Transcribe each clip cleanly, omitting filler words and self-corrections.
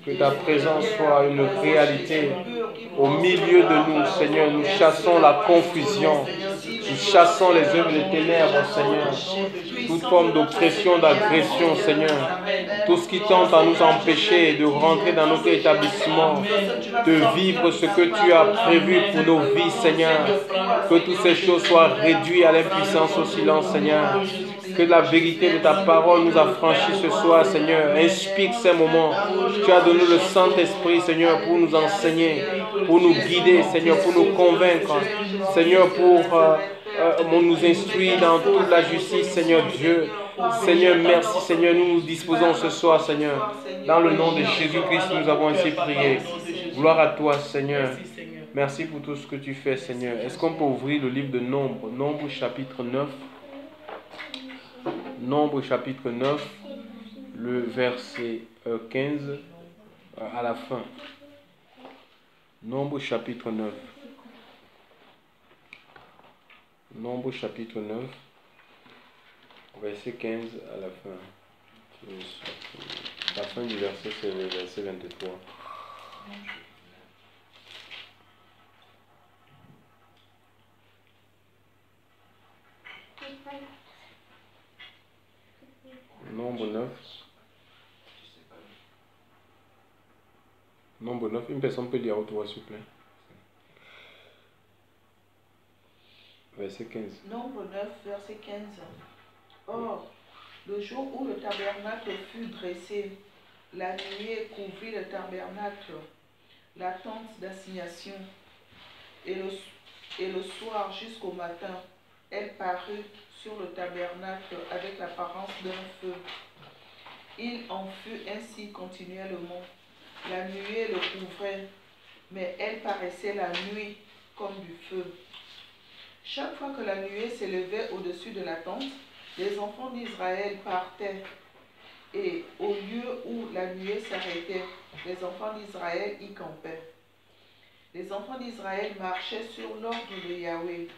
Que ta présence soit une réalité au milieu de nous, Seigneur. Nous chassons la confusion. Nous chassons les œuvres des ténèbres, Seigneur. Toute forme d'oppression, d'agression, Seigneur. Tout ce qui tente à nous empêcher de rentrer dans notre établissement, de vivre ce que tu as prévu pour nos vies, Seigneur. Que toutes ces choses soient réduites à l'impuissance, au silence, Seigneur. Que la vérité de ta parole nous affranchisse ce soir, Seigneur. Inspire ces moments. Tu as donné le Saint-Esprit, Seigneur, pour nous enseigner, pour nous guider, Seigneur, pour nous convaincre, Seigneur, pour nous instruire dans toute la justice, Seigneur Dieu. Seigneur, merci, Seigneur, nous nous disposons ce soir, Seigneur. Dans le nom de Jésus-Christ, nous avons ainsi prié. Gloire à toi, Seigneur. Merci pour tout ce que tu fais, Seigneur. Est-ce qu'on peut ouvrir le livre de Nombre, Nombre chapitre 9. Nombre chapitre 9, le verset 15 à la fin. Nombre chapitre 9. Nombre chapitre 9, verset 15 à la fin. La fin du verset, c'est le verset 23. Nombre 9. Nombre 9. Une personne peut lire à haute voix, s'il vous plaît. Verset 15. Nombre 9, verset 15. Or, le jour où le tabernacle fut dressé, la nuée couvrit le tabernacle, la tente d'assignation, et le soir jusqu'au matin, elle parut sur le tabernacle avec l'apparence d'un feu. Il en fut ainsi continuellement. La nuée le couvrait, mais elle paraissait la nuit comme du feu. Chaque fois que la nuée s'élevait au-dessus de la tente, les enfants d'Israël partaient, et au lieu où la nuée s'arrêtait, les enfants d'Israël y campaient. Les enfants d'Israël marchaient sur l'ordre de Yahweh,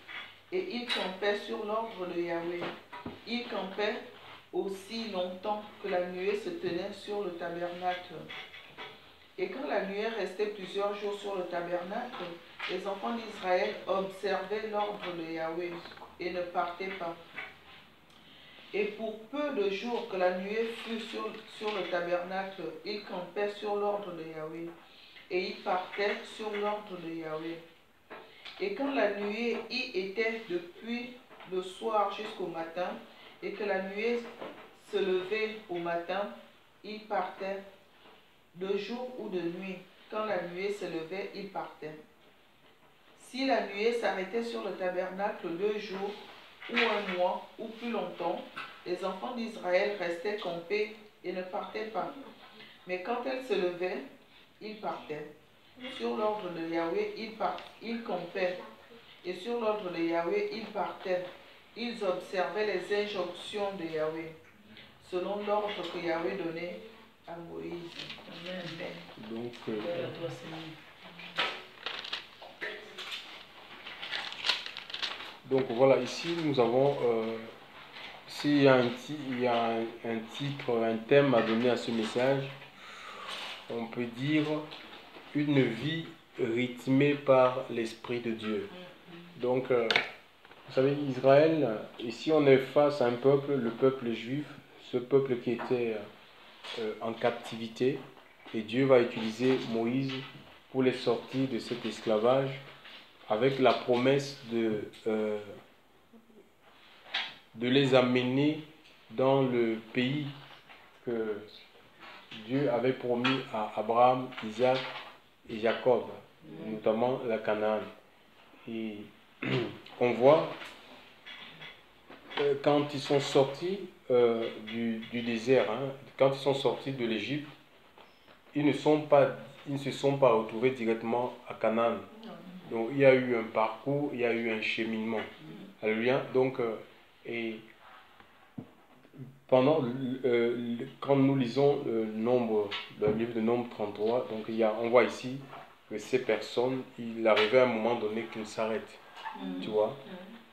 et ils campaient sur l'ordre de Yahweh. Ils campaient aussi longtemps que la nuée se tenait sur le tabernacle. Et quand la nuée restait plusieurs jours sur le tabernacle, les enfants d'Israël observaient l'ordre de Yahweh et ne partaient pas. Et pour peu de jours que la nuée fut sur le tabernacle, ils campaient sur l'ordre de Yahweh et ils partaient sur l'ordre de Yahweh. Et quand la nuée y était depuis le soir jusqu'au matin, et que la nuée se levait au matin, ils partaient de jour ou de nuit. Quand la nuée se levait, ils partaient. Si la nuée s'arrêtait sur le tabernacle 2 jours, ou 1 mois, ou plus longtemps, les enfants d'Israël restaient campés et ne partaient pas. Mais quand elle se levait, ils partaient. Sur l'ordre de Yahweh, ils campaient. Et sur l'ordre de Yahweh, ils partaient. Ils observaient les injonctions de Yahweh, selon l'ordre que Yahweh donnait à Moïse. Amen. Donc voilà, ici nous avons, s'il y a un titre, un thème à donner à ce message, on peut dire une vie rythmée par l'Esprit de Dieu. Donc, vous savez, Israël, ici on est face à un peuple, le peuple juif, ce peuple qui était en captivité, et Dieu va utiliser Moïse pour les sortir de cet esclavage, avec la promesse de les amener dans le pays que Dieu avait promis à Abraham, Isaac et Jacob, notamment la Canaan. Et on voit quand ils sont sortis du désert, quand ils sont sortis de l'Égypte, ils ne se sont pas retrouvés directement à Canaan. Donc il y a eu un parcours, il y a eu un cheminement. Alléluia. Donc, et pendant, quand nous lisons le livre de Nombre 33, donc on voit ici que ces personnes, il arrivait à un moment donné qu'ils s'arrêtent, tu vois,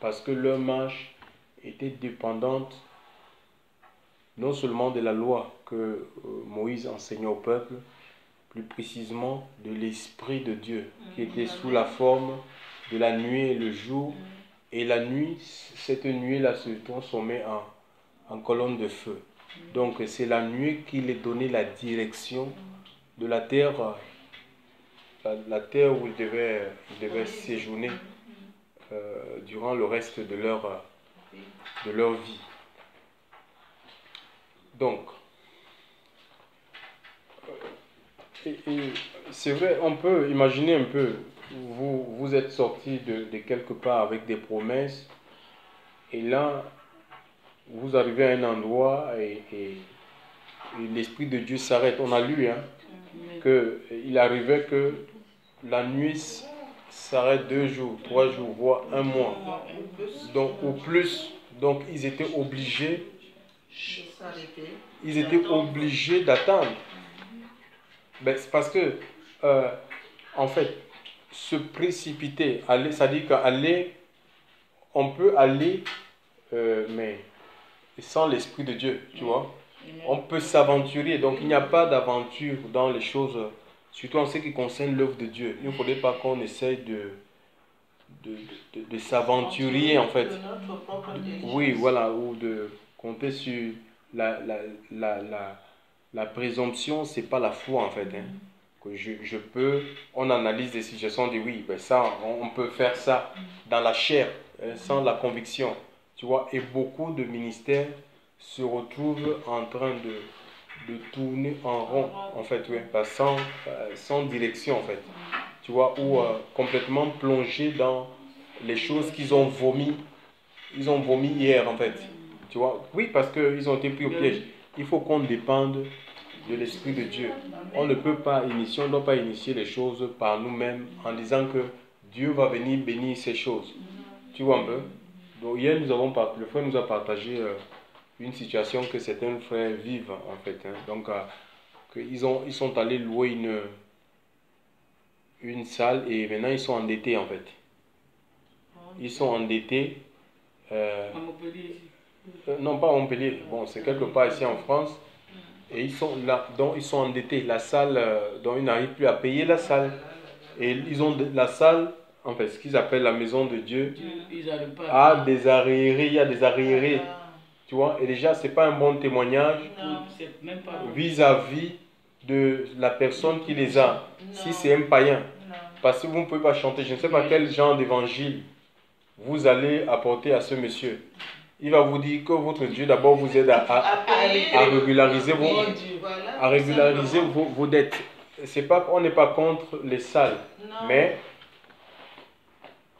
parce que leur marche était dépendante non seulement de la loi que Moïse enseignait au peuple, plus précisément de l'Esprit de Dieu, qui était sous la forme de la nuit et le jour. Et la nuit, cette nuit-là se transformait en colonne de feu. Donc c'est la nuit qui les donnait la direction de la terre, la terre où ils devaient séjourner durant le reste de leur vie. Donc, et c'est vrai, on peut imaginer un peu, vous êtes sorti de quelque part avec des promesses, et là, vous arrivez à un endroit et l'Esprit de Dieu s'arrête. On a lu qu'il arrivait que la nuit s'arrête 2 jours, 3 jours, voire 1 mois, donc, ou plus. Donc ils étaient obligés d'attendre. Ben, c'est parce que, en fait, se précipiter, aller, ça dit qu'aller, on peut aller, mais sans l'Esprit de Dieu, tu vois. On peut s'aventurer, donc il n'y a pas d'aventure dans les choses, surtout en ce qui concerne l'œuvre de Dieu. Il ne faudrait pas qu'on essaye de s'aventurer, en fait. Oui, voilà, ou de compter sur la présomption, c'est pas la foi, en fait. Que on analyse des situations, on dit oui, ben ça, on peut faire ça dans la chair, sans la conviction, tu vois. Et beaucoup de ministères se retrouvent en train de tourner en rond, en fait, oui, sans direction, en fait, tu vois, ou complètement plongés dans les choses qu'ils ont vomi. Ils ont vomi hier, en fait, tu vois. Oui, parce qu'ils ont été pris au piège. Il faut qu'on dépende de l'Esprit de Dieu. On ne peut pas initier, on ne doit pas initier les choses par nous-mêmes en disant que Dieu va venir bénir ces choses. Tu vois un peu? Donc hier, le frère nous a partagé une situation que certains frères vivent, en fait. Donc, ils sont allés louer une salle et maintenant ils sont endettés, en fait. Ils sont endettés. Non, pas à Montpellier. Bon, c'est quelque part ici en France. Et ils sont là, donc ils sont endettés. La salle, dont ils n'arrivent plus à payer la salle. Et ils ont la salle, en fait, ce qu'ils appellent la maison de Dieu, a des arriérés, il y a des arriérés. Tu vois, et déjà, ce n'est pas un bon témoignage vis-à-vis de la personne qui les a. Si c'est un païen. Parce que vous ne pouvez pas chanter. Je ne sais pas quel genre d'évangile vous allez apporter à ce monsieur. Il va vous dire que votre Dieu d'abord vous aide à régulariser vos dettes. On n'est pas contre les salles, mais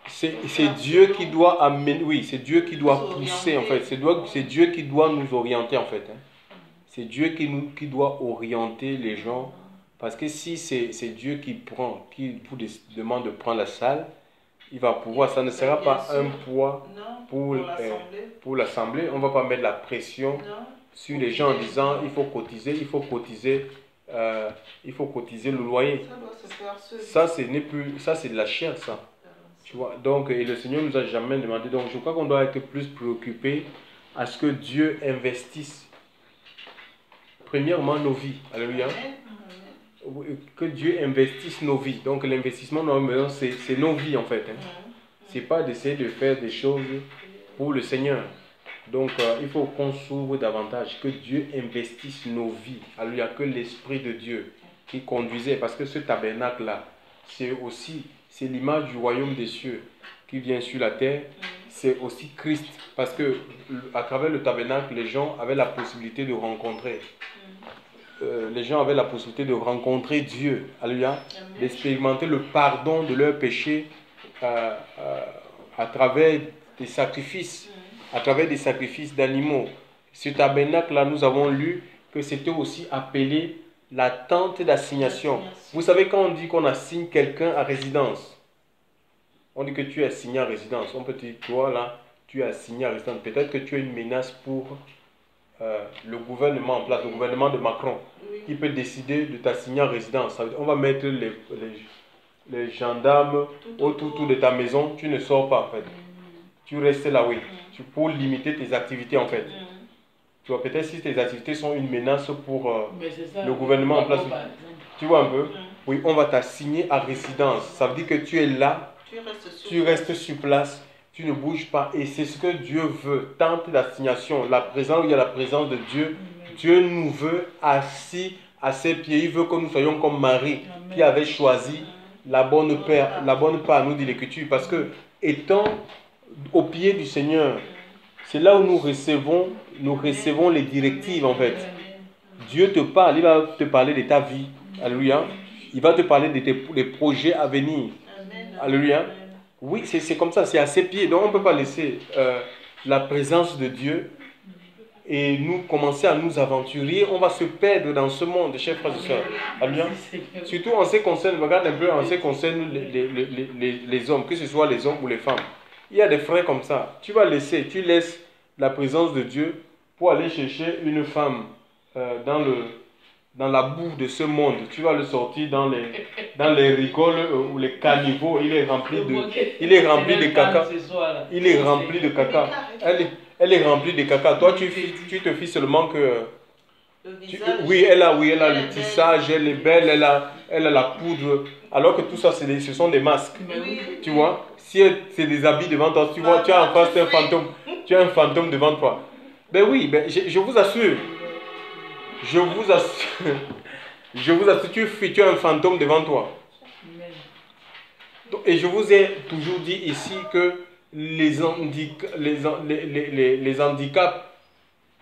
c'est Dieu qui doit amener, oui, c'est Dieu qui doit pousser, en fait. C'est Dieu qui doit nous orienter, en fait. C'est Dieu qui doit orienter les gens. Parce que si c'est Dieu qui vous demande de prendre la salle, il va pouvoir, ça ne sera pas un poids pour l'Assemblée. On ne va pas mettre la pression sur les gens en disant il faut cotiser le loyer. Ça, c'est de la chair, ça. Tu vois? Donc, et le Seigneur ne nous a jamais demandé. Donc, je crois qu'on doit être plus préoccupé à ce que Dieu investisse premièrement nos vies. Alléluia. Que Dieu investisse nos vies. Donc l'investissement, c'est nos vies, en fait. C'est pas d'essayer de faire des choses pour le Seigneur. Donc il faut qu'on s'ouvre davantage, que Dieu investisse nos vies. Alléluia, que l'Esprit de Dieu qui conduisait, parce que ce tabernacle-là, c'est l'image du royaume des cieux qui vient sur la terre. C'est aussi Christ, parce que à travers le tabernacle, les gens avaient la possibilité de rencontrer. Dieu, alléluia, d'expérimenter le pardon de leurs péchés à travers des sacrifices, d'animaux. Ce tabernacle-là, nous avons lu que c'était aussi appelé la tente d'assignation. Vous savez, quand on dit qu'on assigne quelqu'un à résidence, on dit que tu es assigné à résidence. On peut dire, toi là, tu es assigné à résidence. Peut-être que tu as une menace pour le gouvernement en place, le gouvernement de Macron, qui peut décider de t'assigner en résidence. On va mettre les gendarmes autour de ta maison, tu ne sors pas, en fait. Tu restes là, oui, pour limiter tes activités, en fait. Tu vois, peut-être si tes activités sont une menace pour le gouvernement en place. Tu vois un peu? Oui, on va t'assigner à résidence. Ça veut dire que tu es là, tu restes sur place, tu ne bouges pas. Et c'est ce que Dieu veut. Tente d'assignation, la présence où il y a la présence de Dieu. Dieu nous veut assis à ses pieds. Il veut que nous soyons comme Marie qui avait choisi la bonne part, nous dit l'Écriture. Parce que étant au pied du Seigneur, c'est là où nous recevons les directives en fait. Dieu te parle, il va te parler de ta vie. Alléluia. Il va te parler de des projets à venir. Alléluia. Oui, c'est comme ça, c'est à ses pieds. Donc on ne peut pas laisser la présence de Dieu et nous commencer à nous aventurer. On va se perdre dans ce monde, chers frères et sœurs. Alléluia. Surtout en ce qui concerne, regarde un peu en ce qui concerne les hommes, que ce soit les hommes ou les femmes. Il y a des frères comme ça. Tu laisses la présence de Dieu pour aller chercher une femme dans la boue de ce monde. Tu vas le sortir dans les rigoles ou les caniveaux. Il est rempli de caca. Il est rempli de caca. Elle est remplie de caca. Toi, tu te fies seulement que... oui, elle a le tissage, elle est belle, elle a la poudre. Alors que tout ça, ce sont des masques. Tu vois? Si c'est des habits devant toi, tu vois, tu as en face un fantôme. Tu as un fantôme devant toi. Ben oui, je vous assure. Je vous assure, tu as un fantôme devant toi. Et je vous ai toujours dit ici que les handicaps,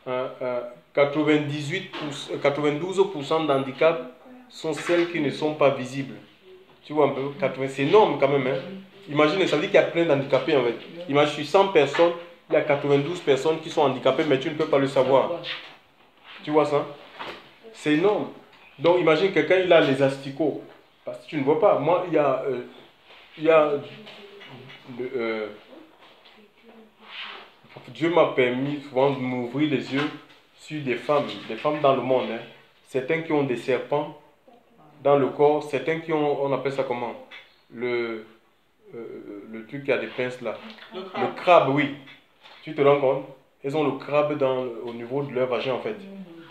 92% d'handicaps sont celles qui ne sont pas visibles. Tu vois un peu, c'est énorme quand même. Hein? Imagine, ça veut dire qu'il y a plein d'handicapés en fait. Imagine, sur 100 personnes, il y a 92 personnes qui sont handicapées, mais tu ne peux pas le savoir. Tu vois ça? C'est énorme. Donc imagine quelqu'un, il a les asticots. Parce que tu ne vois pas. Moi, il y a Dieu m'a permis souvent de m'ouvrir les yeux sur des femmes dans le monde. Hein. Certains qui ont des serpents dans le corps, certains qui ont, on appelle ça comment? Le truc qui a des pinces là. Le crabe, oui. Tu te rends compte? Ils ont le crabe au niveau de leur vagin en fait.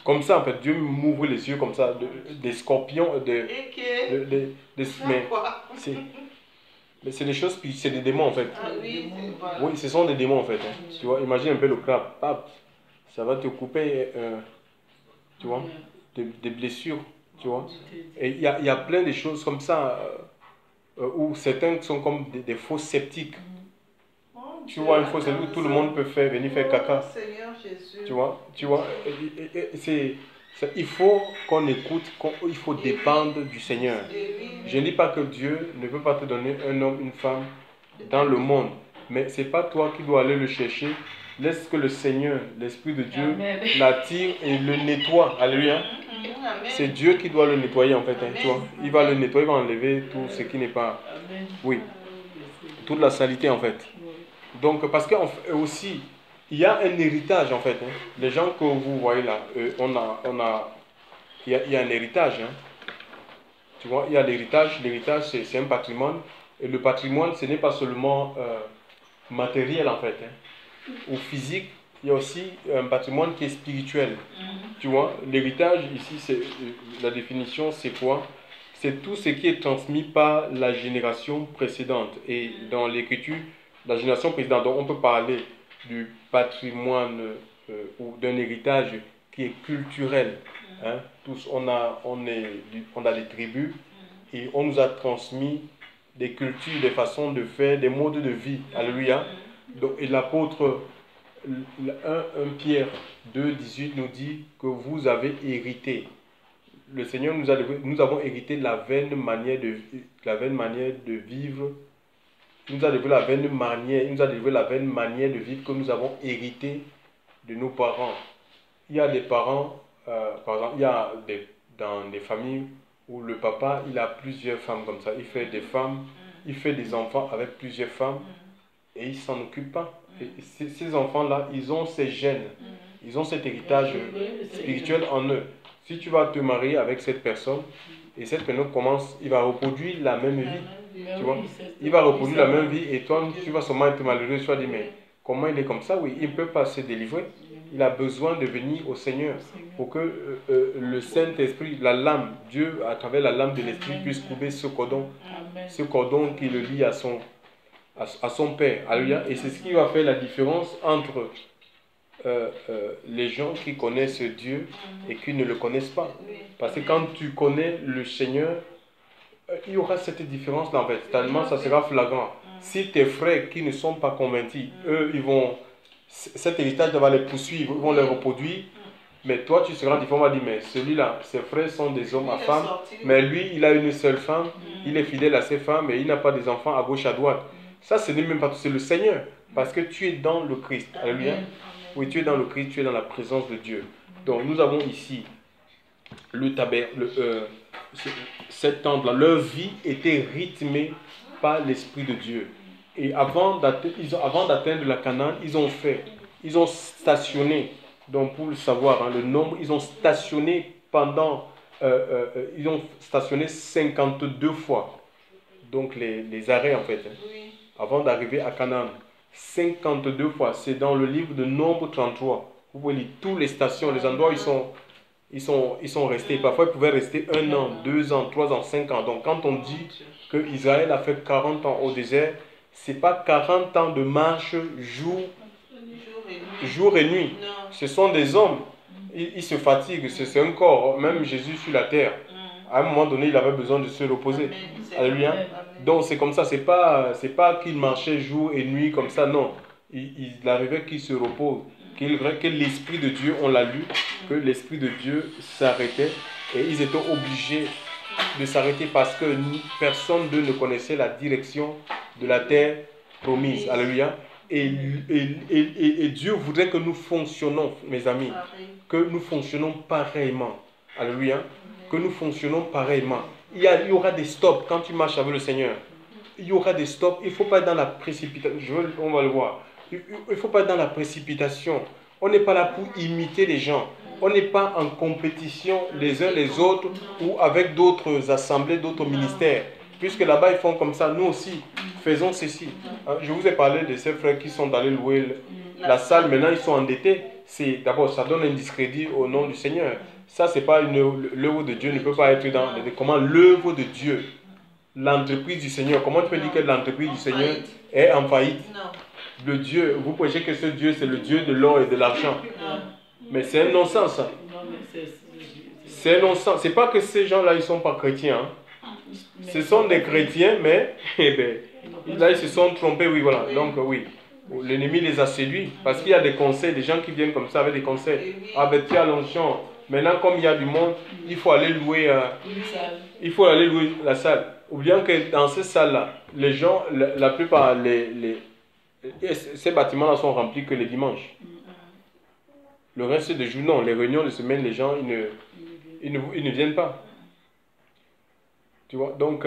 Comme ça en fait, Dieu m'ouvre les yeux comme ça, des scorpions, mais c'est des choses, c'est des démons en fait. Oui, ce sont des démons en fait. Hein. Tu vois, imagine un peu le crabe. Ça va te couper, tu vois, des blessures, tu vois. Et il y a plein de choses comme ça, où certains sont comme des faux sceptiques. Tu vois, une fausse sceptique où tout le monde peut venir faire caca. Tu vois, il faut qu'on écoute, il faut dépendre du Seigneur. Je ne dis pas que Dieu ne peut pas te donner un homme, une femme dans le monde, mais ce n'est pas toi qui dois aller le chercher. Laisse que le Seigneur, l'Esprit de Dieu, l'attire et le nettoie. Alléluia. C'est Dieu qui doit le nettoyer en fait. Hein, tu vois. Il va le nettoyer, il va enlever tout ce qui n'est pas... Oui. Toute la saleté en fait. Donc, parce que aussi, il y a un héritage en fait. Hein. Les gens que vous voyez là, il y a un héritage. Hein. Tu vois, il y a l'héritage. L'héritage, c'est un patrimoine. Et le patrimoine, ce n'est pas seulement matériel en fait. Hein, ou physique. Il y a aussi un patrimoine qui est spirituel. Tu vois, l'héritage, ici, la définition, c'est quoi? C'est tout ce qui est transmis par la génération précédente. Et dans l'Écriture, la génération précédente, donc on peut parler du patrimoine ou d'un héritage qui est culturel. Hein. Tous, on a des tribus et on nous a transmis des cultures, des façons de faire, des modes de vie. Alléluia. Donc, et l'apôtre 1 Pierre 2, 18 nous dit que vous avez hérité. Le Seigneur nous avons hérité de la vaine manière de vivre. Il nous a délivré la vaine manière de vivre que nous avons hérité de nos parents. Il y a des parents, par exemple, il y a dans des familles où le papa, il a plusieurs femmes comme ça. Il fait des femmes, il fait des enfants avec plusieurs femmes et il ne s'en occupe pas. Et ces enfants-là, ils ont ces gènes, ils ont cet héritage spirituel en eux. Si tu vas te marier avec cette personne, et cette personne commence, il va reproduire la même vie, tu vois. Il va reproduire la même vie, et toi, tu vas seulement être malheureux, tu vas dire, mais comment il est comme ça? Oui, il ne peut pas se délivrer. Il a besoin de venir au Seigneur pour que le Saint-Esprit, la lame, Dieu, à travers la lame de l'Esprit, puisse couper ce cordon qui le lie à son Père. Alléluia. Et c'est ce qui va faire la différence entre les gens qui connaissent Dieu et qui ne le connaissent pas. Parce que quand tu connais le Seigneur, il y aura cette différence-là en fait. Tellement ça sera flagrant. Si tes frères qui ne sont pas convertis, eux, cet héritage va les poursuivre, ils vont les reproduire. Mais toi, tu seras différent. On va dire, mais celui-là, ses frères sont des hommes à femmes. Mais lui, il a une seule femme. Il est fidèle à ses femmes et il n'a pas des enfants à gauche, à droite. Ça, ce n'est même pas tout. C'est le Seigneur. Parce que tu es dans le Christ. Alléluia. Oui, tu es dans le Christ, tu es dans la présence de Dieu. Donc, nous avons ici cet temple-là. Leur vie était rythmée par l'Esprit de Dieu. Et avant d'atteindre la Canaan, ils ont stationné. Donc, pour le savoir, hein, le nombre, ils ont stationné ils ont stationné 52 fois. Donc, les arrêts, en fait, avant d'arriver à Canaan. 52 fois. C'est dans le livre de Nombre 33. Vous pouvez lire toutes les stations, les endroits où ils sont restés. Parfois, ils pouvaient rester 1 an, 2 ans, 3 ans, 5 ans. Donc, quand on dit que Israël a fait 40 ans au désert, ce n'est pas 40 ans de marche jour et nuit. Ce sont des hommes. Ils se fatiguent. C'est un corps. Même Jésus sur la terre, à un moment donné, il avait besoin de se reposer. Alléluia. Donc, c'est comme ça. C'est pas qu'il marchait jour et nuit comme ça. Non. Il arrivait qu'il se repose. Que l'Esprit de Dieu, on l'a lu, que l'Esprit de Dieu s'arrêtait. Et ils étaient obligés de s'arrêter parce que personne d'eux ne connaissait la direction de la terre promise. Alléluia. Et Dieu voudrait que nous fonctionnons, mes amis, que nous fonctionnons pareillement. Alléluia. Que nous fonctionnons pareillement. Il y aura des stops quand tu marches avec le Seigneur. Il y aura des stops. Il ne faut pas être dans la précipitation. On va le voir. Il ne faut pas être dans la précipitation. On n'est pas là pour imiter les gens. On n'est pas en compétition les uns les autres ou avec d'autres assemblées, d'autres ministères. Puisque là-bas, ils font comme ça. Nous aussi, faisons ceci. Je vous ai parlé de ces frères qui sont allés louer la salle. Maintenant, ils sont endettés. D'abord, ça donne un discrédit au nom du Seigneur. Ça, c'est pas l'œuvre de Dieu ne peut pas être dans... Comment l'œuvre de Dieu, l'entreprise du Seigneur, comment tu peux dire que l'entreprise du Seigneur est en faillite? Le Dieu, vous prêchez que ce Dieu, c'est le Dieu de l'or et de l'argent. Mais c'est un non-sens. C'est un non-sens. C'est pas que ces gens-là, ils sont pas chrétiens. Hein. Ce sont des chrétiens, mais là, ils se sont trompés, oui, voilà. Donc, oui. L'ennemi les a séduits. Parce qu'il y a des conseils, des gens qui viennent comme ça avec des conseils. Ah ben, tu as l'onction. Maintenant, comme il y a du monde, il faut aller louer la salle. Oublions que dans ces salles-là, les gens, la plupart, ces bâtiments-là sont remplis que les dimanches. Le reste des jours, non. Les réunions de semaine, les gens, ils ne viennent pas. Tu vois, donc,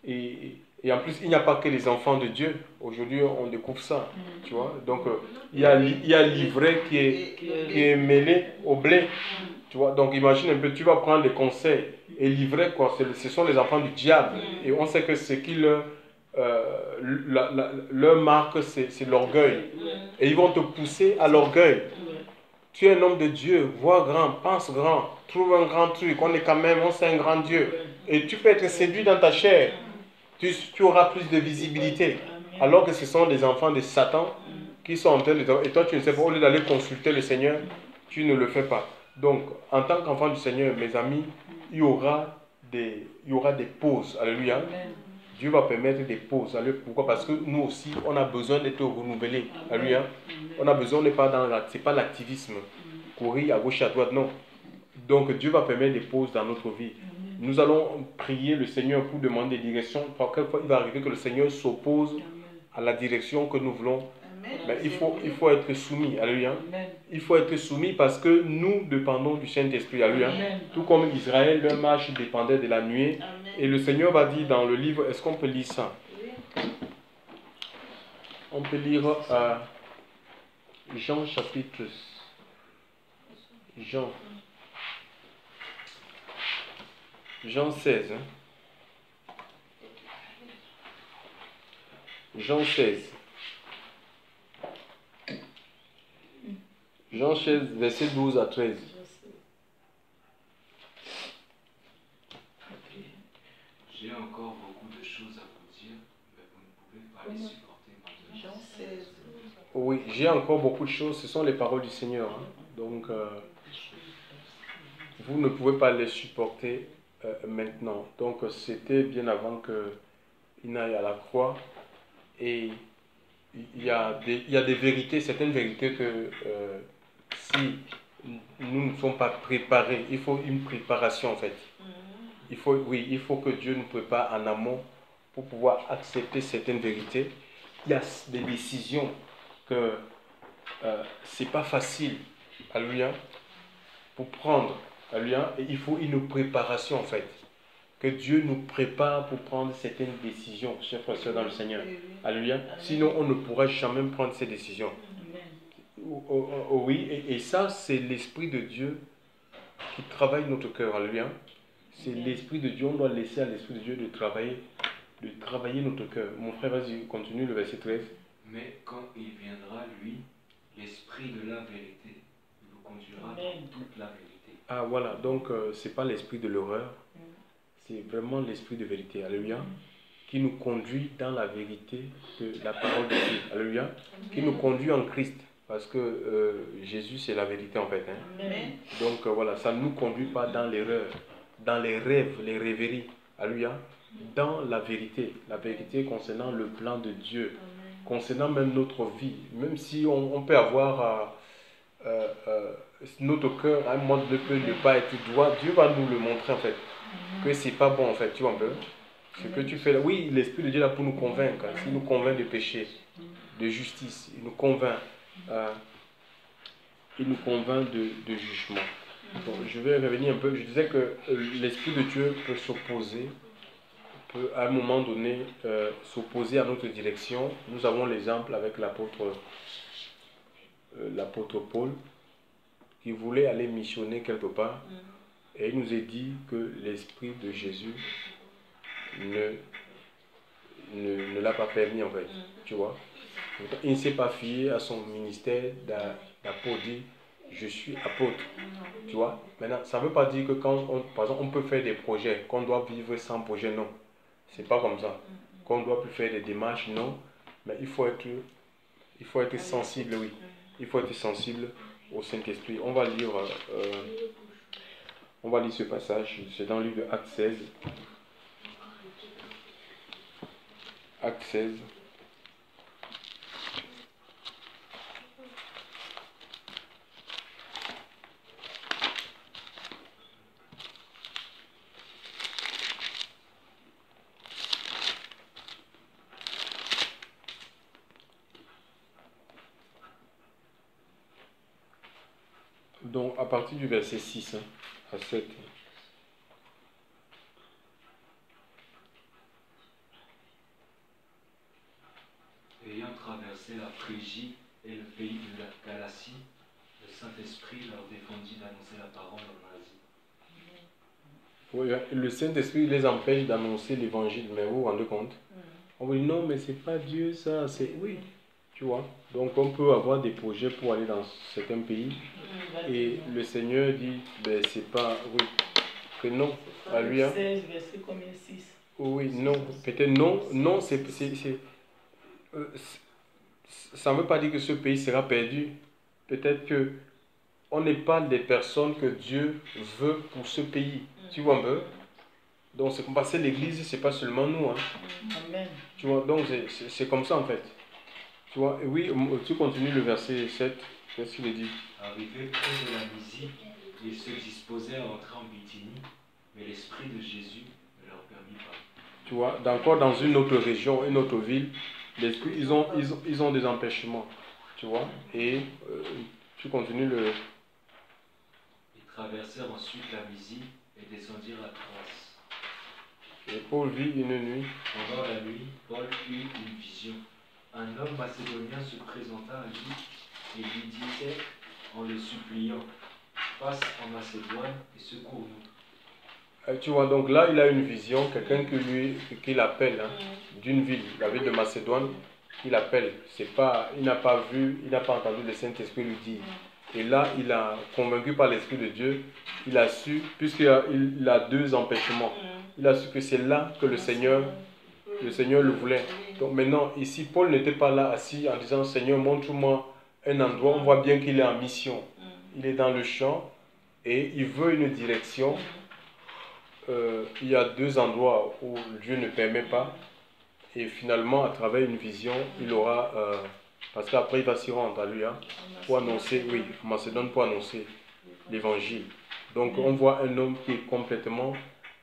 et en plus, il n'y a pas que les enfants de Dieu. Aujourd'hui, on découvre ça. Tu vois, donc, il y a l'ivraie qui est mêlé au blé. Tu vois, donc imagine un peu, tu vas prendre des conseils. Et l'ivraie, quoi, ce sont les enfants du diable. Et on sait que ce qui leur marque, c'est l'orgueil. Et ils vont te pousser à l'orgueil. Tu es un homme de Dieu, vois grand, pense grand, trouve un grand truc. On sait un grand Dieu. Et tu peux être séduit dans ta chair. Tu auras plus de visibilité. Alors que ce sont des enfants de Satan qui sont en train de... Et toi, tu ne sais pas, au lieu d'aller consulter le Seigneur, tu ne le fais pas. Donc, en tant qu'enfant du Seigneur, mes amis, il y aura des pauses. Alléluia. Amen. Dieu va permettre des pauses. Alléluia. Pourquoi? Parce que nous aussi, on a besoin d'être renouvelés. Alléluia. On a besoin, on n'est pas dans c'est pas l'activisme. Courir à gauche, à droite, non. Donc, Dieu va permettre des pauses dans notre vie. Nous allons prier le Seigneur pour demander des directions. Quelquefois, il va arriver que le Seigneur s'oppose à la direction que nous voulons. Mais il faut être soumis. Alléluia. Il faut être soumis parce que nous dépendons du Saint-Esprit. Alléluia. Tout comme Israël, leur marche dépendait de la nuée. Et le Seigneur va dire dans le livre, est-ce qu'on peut lire ça? On peut lire Jean chapitre... Jean 16. Hein? Jean 16. Jean 16, verset 12 à 13. J'ai encore beaucoup de choses à vous dire, mais vous ne pouvez pas les supporter maintenant. Jean 16. Oui, j'ai encore beaucoup de choses. Ce sont les paroles du Seigneur. Hein. Donc, vous ne pouvez pas les supporter maintenant. Donc, c'était bien avant qu'il n'aille à la croix. Et il y a des vérités, certaines vérités que si nous ne sommes pas préparés, il faut une préparation en fait. Il faut que Dieu nous prépare en amont pour pouvoir accepter certaines vérités. Il y a des décisions que c'est pas facile, alléluia, pour prendre, alléluia, et il faut une préparation en fait. Que Dieu nous prépare pour prendre certaines décisions, chers frères et sœurs dans le Seigneur. Alléluia. Sinon, on ne pourra jamais prendre ces décisions. Oui, et ça, c'est l'Esprit de Dieu qui travaille notre cœur. Alléluia. C'est l'Esprit de Dieu. On doit laisser à l'Esprit de Dieu de travailler notre cœur. Mon frère, vas-y, continue le verset 13. Mais quand il viendra, lui, l'Esprit de la vérité, il vous conduira dans toute la vérité. Ah, voilà. Donc, c'est pas l'esprit de l'horreur. C'est vraiment l'esprit de vérité. Alléluia. Qui nous conduit dans la vérité de la parole de Dieu. Alléluia. Qui nous conduit en Christ. Parce que Jésus, c'est la vérité en fait. Hein. Donc voilà, ça ne nous conduit pas dans l'erreur, dans les rêves, les rêveries. Alléluia. Dans la vérité concernant le plan de Dieu, concernant même notre vie. Même si on peut avoir notre cœur, à un moment donné, peut ne pas être droit, Dieu va nous le montrer en fait. Que c'est pas bon en fait, tu vois un peu. Ce que tu fais là, oui, l'Esprit de Dieu est là pour nous convaincre. Hein. Il nous convainc de péché, de justice, il nous convainc. Il nous convainc de jugement. Donc, je vais revenir un peu. Je disais que l'Esprit de Dieu peut s'opposer, peut à un moment donné s'opposer à notre direction. Nous avons l'exemple avec l'apôtre Paul qui voulait aller missionner quelque part et il nous a dit que l'Esprit de Jésus ne l'a pas permis en fait. Tu vois? Il ne s'est pas fié à son ministère d'apôtre, dit je suis apôtre. Tu vois? Maintenant, ça ne veut pas dire que par exemple, on peut faire des projets, qu'on doit vivre sans projet, non. C'est pas comme ça. Qu'on doit plus faire des démarches, non. Mais il faut être sensible, oui. Il faut être sensible au Saint-Esprit. On va lire ce passage, c'est dans le livre de Actes 16. Actes 16. Donc, à partir du verset 6 à 7. Ayant traversé la Phrygie et le pays de la Galatie, le Saint-Esprit leur défendit d'annoncer la parole en Asie. Oui, le Saint-Esprit les empêche d'annoncer l'évangile, mais vous vous rendez compte? On dit non, mais c'est pas Dieu ça, c'est oui. Tu vois? Donc on peut avoir des projets pour aller dans certains pays et le Seigneur dit, ben c'est pas, oui, que non, à lui. Hein. 16, verset combien 6? Oui, non, peut-être non, non, ça ne veut pas dire que ce pays sera perdu. Peut-être que on n'est pas les personnes que Dieu veut pour ce pays. Tu vois un peu? Donc c'est comme parce que l'église, c'est pas seulement nous. Hein. Amen. Tu vois, donc c'est comme ça en fait. Tu vois, et oui, tu continues le verset 7. Qu'est-ce qu'il dit? Arrivé près de la Mysie, ils se disposaient à entrer en Bithynie, mais l'Esprit de Jésus ne leur permit pas. Tu vois, encore dans une autre région, une autre ville, l'Esprit, ils ont des empêchements. Tu vois, et tu continues le... Ils traversèrent ensuite la Mysie et descendirent à Troas. Et Paul vit une nuit. Pendant la nuit, Paul eut une vision. Un homme macédonien se présenta à lui et lui disait en le suppliant, passe en Macédoine et secours-nous. Tu vois, donc là, il a une vision, quelqu'un qui l'appelle hein, d'une ville, la ville de Macédoine, il l'appelle. C'est pas, il n'a pas vu, il n'a pas entendu le Saint-Esprit lui dire, Et là, il a convaincu par l'Esprit de Dieu, il a su, puisqu'il a deux empêchements, il a su que c'est là que le Seigneur le voulait. Donc maintenant, ici, Paul n'était pas là assis en disant, Seigneur, montre-moi un endroit. On voit bien qu'il est en mission. Il est dans le champ et il veut une direction. Il y a deux endroits où Dieu ne permet pas. Et finalement, à travers une vision, il aura... parce qu'après, il va s'y rendre à lui, hein, pour annoncer, oui, en Macédoine, pour annoncer l'évangile. Donc, on voit un homme qui est complètement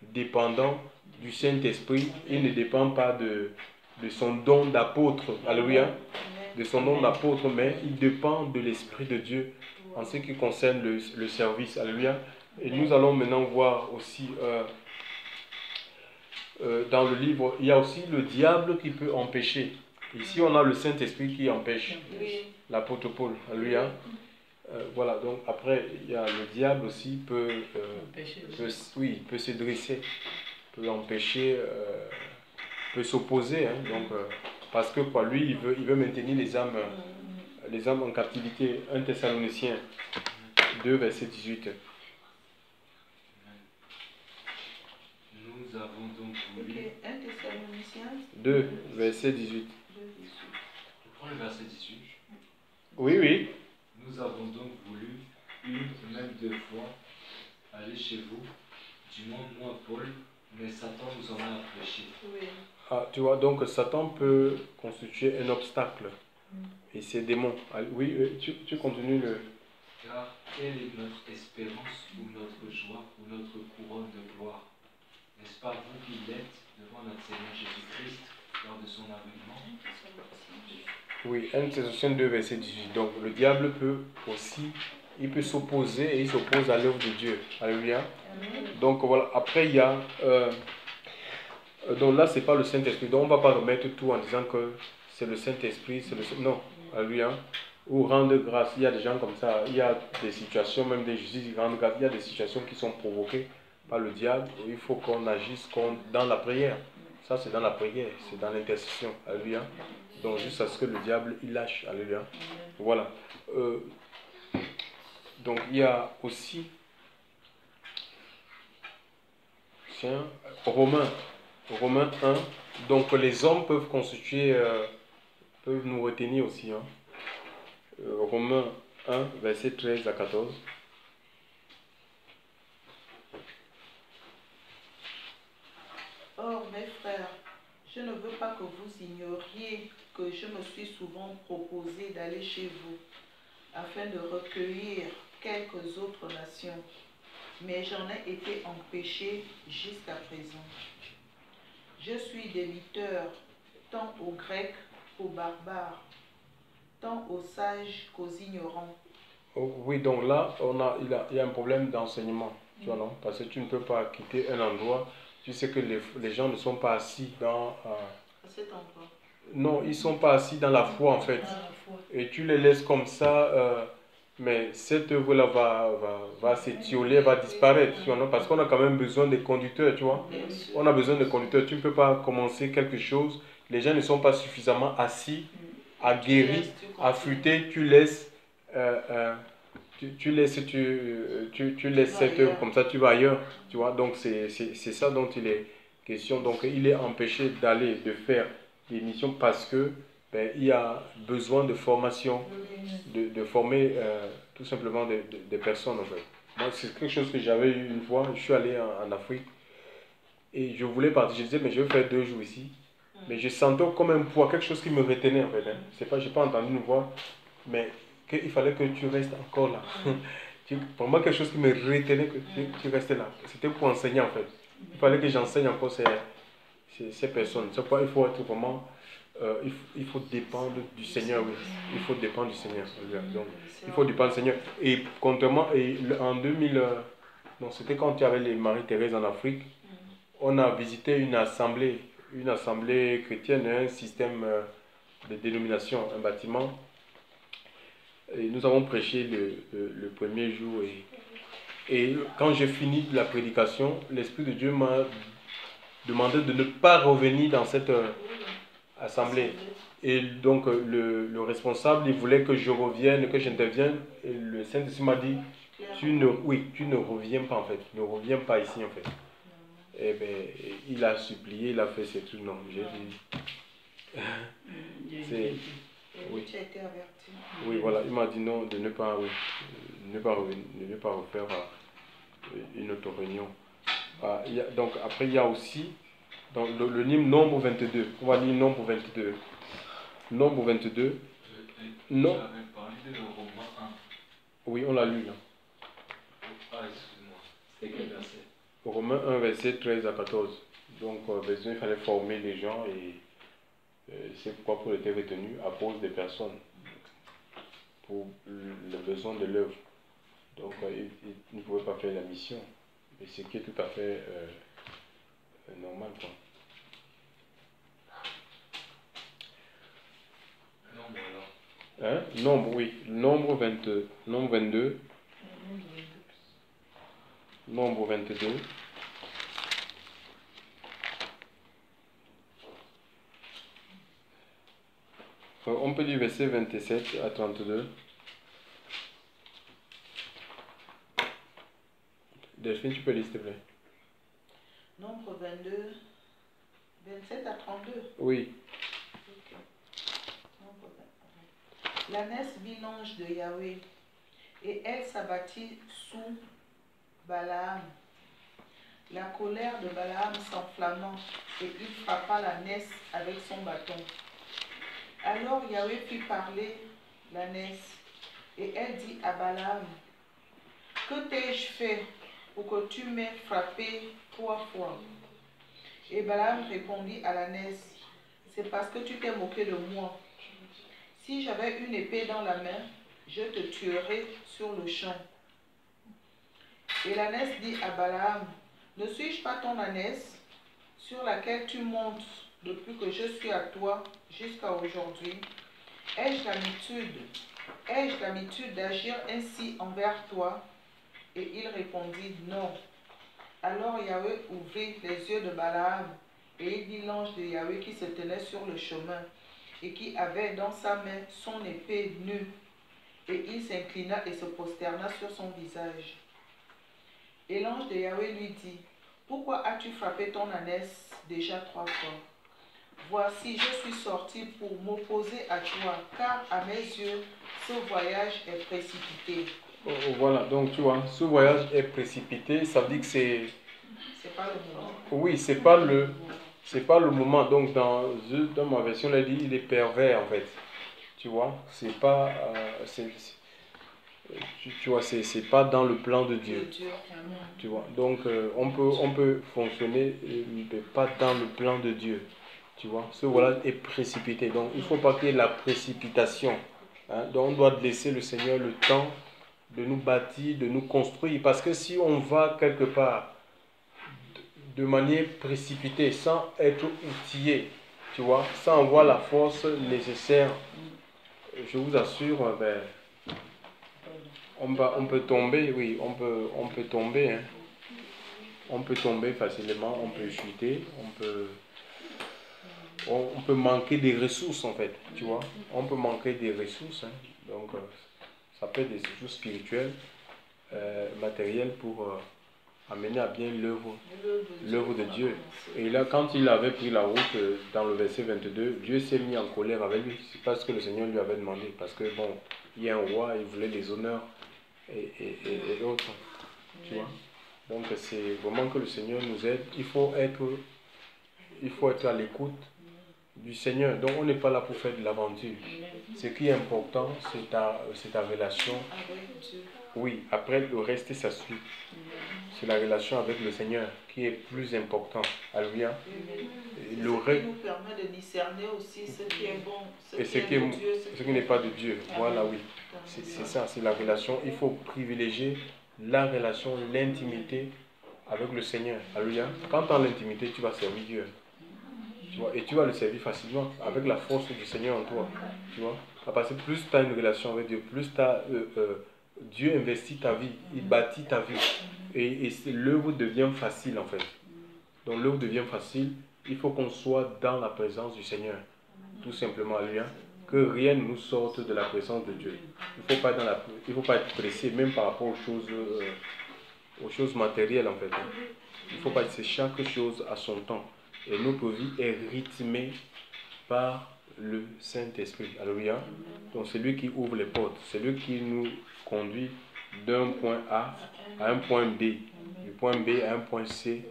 dépendant du Saint-Esprit. Il ne dépend pas de son don d'apôtre, alléluia, de son don d'apôtre, mais il dépend de l'Esprit de Dieu en ce qui concerne le service, alléluia. Et nous allons maintenant voir aussi... dans le livre, il y a aussi le diable qui peut empêcher. Ici, on a le Saint-Esprit qui empêche l'apôtre Paul. Alléluia. Voilà, donc après, il y a le diable aussi peut se dresser, peut empêcher, peut s'opposer. Hein, donc, parce que quoi, lui, il veut maintenir les âmes en captivité. 1 Thessaloniciens 2, verset 18. Nous avons donc voulu... 1 Thessaloniciens 2, verset 18. Je prends le verset 18. Oui, oui. Nous avons donc voulu, une, même deux fois, aller chez vous, du moins moi, Paul, mais Satan nous en a empêchés. Oui. Ah, tu vois, donc Satan peut constituer un obstacle. Et ces démons. Ah, oui, tu continues le... Car quelle est notre espérance ou notre joie ou notre couronne de gloire? N'est-ce pas vous qui l'êtes devant notre Seigneur Jésus-Christ lors de son avènement? Oui, 1 Thessaloniciens 2, verset 18. Donc le diable peut aussi, il peut s'opposer et il s'oppose à l'œuvre de Dieu. Alléluia. Donc voilà, après il y a... donc là, c'est pas le Saint-Esprit. Donc on ne va pas remettre tout en disant que c'est le Saint-Esprit, c'est le... Non, alléluia. Ou rendre grâce. Il y a des gens comme ça, il y a des situations, même des justices qui rendent grâce. Il y a des situations qui sont provoquées par le diable. Et il faut qu'on agisse dans la prière. Ça, c'est dans la prière, c'est dans l'intercession. Alléluia. Donc, juste à ce que le diable, il lâche. Alléluia. Voilà. Donc, il y a aussi... Tiens, Romains 1. Donc, les hommes peuvent constituer... peuvent nous retenir aussi. Hein. Romains 1, verset 13 à 14. Or, mes frères, je ne veux pas que vous ignoriez que je me suis souvent proposé d'aller chez vous, afin de recueillir quelques autres nations, mais j'en ai été empêché jusqu'à présent. Je suis débiteur tant aux Grecs qu'aux barbares, tant aux sages qu'aux ignorants. Oh, oui, donc là, il y a un problème d'enseignement, tu vois, non? Parce que tu ne peux pas quitter un endroit. Tu sais que les gens ne sont pas assis dans... À cet endroit. Non, ils ne sont pas assis dans la foi, en fait. Et tu les laisses comme ça, mais cette œuvre-là va s'étioler, va disparaître, tu vois, non? Parce qu'on a quand même besoin des conducteurs, tu vois. On a besoin de conducteurs. Tu ne peux pas commencer quelque chose. Les gens ne sont pas suffisamment assis, aguerris, affûtés. Tu laisses... tu laisses cette œuvre comme ça, tu vas ailleurs, tu vois. Donc c'est ça dont il est question. Donc il est empêché de faire des missions parce que il y a besoin de formation, de former tout simplement des personnes en fait. Moi c'est quelque chose que j'avais eu une fois. Je suis allé en Afrique et je voulais partir. Je disais mais je vais faire 2 jours ici, mais je sentais comme un poids, quelque chose qui me retenait en fait. Hein. C'est pas, j'ai pas entendu une voix, mais qu'il fallait que tu restes encore là. Pour moi, quelque chose qui me retenait, que tu restais là. C'était pour enseigner en fait. Il fallait que j'enseigne encore ces personnes. C'est pourquoi il faut être vraiment... il faut dépendre du Seigneur, oui. Il faut dépendre du Seigneur. Donc, il faut dépendre du Seigneur. Et contrairement, en 2000... non, c'était quand il y avait les Marie-Thérèse en Afrique. On a visité une assemblée chrétienne, un système de dénomination, un bâtiment. Et nous avons prêché le premier jour et quand j'ai fini la prédication, l'Esprit de Dieu m'a demandé de ne pas revenir assemblée. Et donc le responsable, il voulait que je revienne, que j'intervienne. Et le Saint-Esprit m'a dit, tu ne reviens pas en fait. Ne reviens pas ici en fait. Et bien, il a supplié, il a fait ces trucs. Non, j'ai dit. Oui. Tu as été averti. Oui, voilà, il m'a dit non, de ne pas refaire une autre réunion. Donc après, il y a aussi donc, le hymne nombre 22. On va dire nombre 22. Nombre 22. Non. Tu avais parlé de Romains 1. Oui, on l'a lu là. Ah, excuse-moi. C'était quel verset? Romains 1, verset 13 à 14. Donc, il fallait former les gens et c'est pourquoi Paul était retenu à cause des personnes pour le besoin de l'œuvre. Donc, il ne pouvait pas faire la mission. Et ce qui est tout à fait normal, quoi. Nombre alors. Hein? Nombre, oui. Nombre 22. Nombre 22. Nombre 22. On peut dire verset 27 à 32. Delphine, tu peux lire s'il te plaît. Nombre 22, 27 à 32. Oui. Okay. Nombre 22. L'ânesse vit l'ange de Yahweh, et elle s'abattit sous Balaam. La colère de Balaam s'enflamma, et il frappa l'ânesse avec son bâton. Alors Yahweh fit parler l'ânesse, et elle dit à Balaam, que t'ai-je fait pour que tu m'aies frappé 3 fois? Et Balaam répondit à l'ânesse, c'est parce que tu t'es moqué de moi. Si j'avais une épée dans la main, je te tuerais sur le champ. Et l'ânesse dit à Balaam, ne suis-je pas ton ânesse, sur laquelle tu montes depuis que je suis à toi jusqu'à aujourd'hui? Ai-je l'habitude d'agir ainsi envers toi? Et il répondit, non. Alors Yahweh ouvrit les yeux de Balaam, et il vit l'ange de Yahweh qui se tenait sur le chemin, et qui avait dans sa main son épée nue. Et il s'inclina et se prosterna sur son visage. Et l'ange de Yahweh lui dit, pourquoi as-tu frappé ton ânesse déjà 3 fois? Voici, je suis sorti pour m'opposer à toi, car à mes yeux, ce voyage est précipité. Voilà, donc tu vois, ce voyage est précipité, ça veut dire que c'est... C'est pas le moment. Oui, c'est pas le moment. Donc dans ma version, elle dit il est pervers en fait. Tu vois, c'est pas... tu vois, c'est pas dans le plan de Dieu. Tu vois, donc on peut fonctionner, mais pas dans le plan de Dieu. Tu vois, ce voyage est précipité. Donc il ne faut pas qu'il y ait la précipitation. Hein? Donc on doit laisser le Seigneur le temps de nous bâtir, de nous construire. Parce que si on va quelque part de manière précipitée, sans être outillé, tu vois, sans avoir la force nécessaire, je vous assure, on peut tomber, oui, on peut tomber, hein. On peut tomber facilement, on peut chuter, on peut manquer des ressources en fait, tu vois, on peut manquer des ressources, hein. Donc ça peut être des ressources spirituelles, matérielles pour amener à bien l'œuvre de Dieu. Et là, quand il avait pris la route dans le verset 22, Dieu s'est mis en colère avec lui. C'est pas ce que le Seigneur lui avait demandé. Parce que bon, il y a un roi, il voulait les honneurs et autres. Tu vois? Donc c'est vraiment que le Seigneur nous aide. Il faut être à l'écoute du Seigneur. Donc on n'est pas là pour faire de l'aventure. Ce qui est important, c'est ta relation. Oui, après le reste, ça suit. C'est la relation avec le Seigneur qui est plus important. Alléluia. Ce qui nous permet de discerner aussi ce qui est bon, ce qui n'est pas de Dieu. Voilà, oui. C'est ça, c'est la relation. Il faut privilégier la relation, l'intimité avec le Seigneur. Alléluia. Quand tu as l'intimité, tu vas servir Dieu. Tu vois, et tu vas le servir facilement avec la force du Seigneur en toi. Tu vois. Parce que plus tu as une relation avec Dieu, plus Dieu investit ta vie, il bâtit ta vie. Et l'œuvre devient facile en fait. Donc l'œuvre devient facile, il faut qu'on soit dans la présence du Seigneur. tout simplement, alléluia, que rien ne nous sorte de la présence de Dieu. Il ne faut pas être pressé, même par rapport aux choses matérielles en fait. Il faut pas, c'est chaque chose à son temps. Et notre vie est rythmée par le Saint-Esprit. Alléluia. Donc c'est lui qui ouvre les portes, c'est lui qui nous conduit d'un point A à un point B, du point B à un point C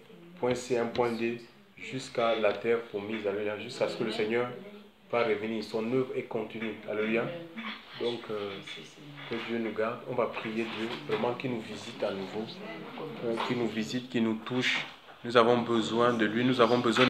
à un point D, jusqu'à la terre promise. Alléluia. Jusqu'à ce que le Seigneur va revenir. Son œuvre est continue. Alléluia. Donc que Dieu nous garde. On va prier Dieu vraiment qu'il nous visite à nouveau, qu'il nous visite, qu'il nous touche. Nous avons besoin de lui, nous avons besoin